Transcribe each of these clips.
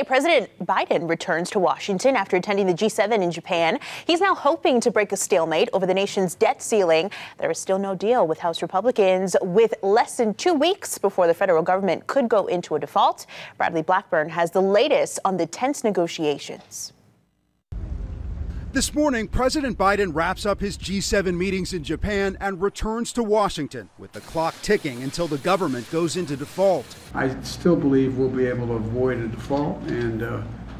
President Biden returns to Washington after attending the G7 in Japan. He's now hoping to break a stalemate over the nation's debt ceiling. There is still no deal with House Republicans, with less than 2 weeks before the federal government could go into a default. Bradley Blackburn has the latest on the tense negotiations. This morning, President Biden wraps up his G7 meetings in Japan and returns to Washington, with the clock ticking until the government goes into default. I still believe we'll be able to avoid a default and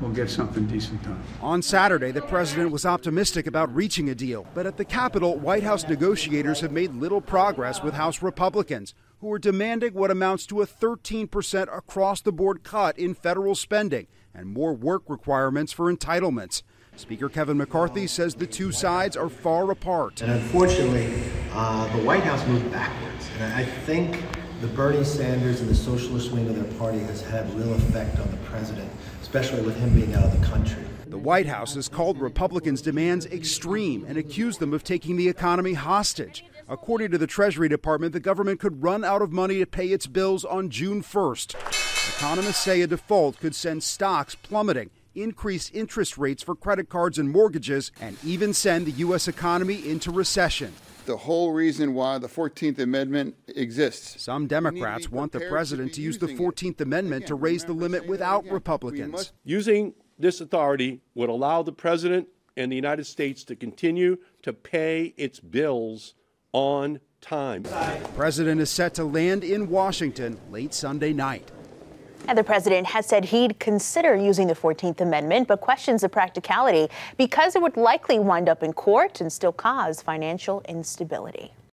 we'll get something decent done. On Saturday, the president was optimistic about reaching a deal, but at the Capitol, White House negotiators have made little progress with House Republicans, who are demanding what amounts to a 13% across-the-board cut in federal spending and more work requirements for entitlements. Speaker Kevin McCarthy says the two sides are far apart. And unfortunately, the White House moved backwards. And I think the Bernie Sanders and the socialist wing of their party has had real effect on the president, especially with him being out of the country. The White House has called Republicans' demands extreme and accused them of taking the economy hostage. According to the Treasury Department, the government could run out of money to pay its bills on June 1st. Economists say a default could send stocks plummeting, increase interest rates for credit cards and mortgages, and even send the U.S. economy into recession. The whole reason why the 14th Amendment exists. Some Democrats want the president to use the 14th Amendment to raise the limit without Republicans. Using this authority would allow the president and the United States to continue to pay its bills on time. The president is set to land in Washington late Sunday night. And the president has said he'd consider using the 14th Amendment, but questions the practicality because it would likely wind up in court and still cause financial instability.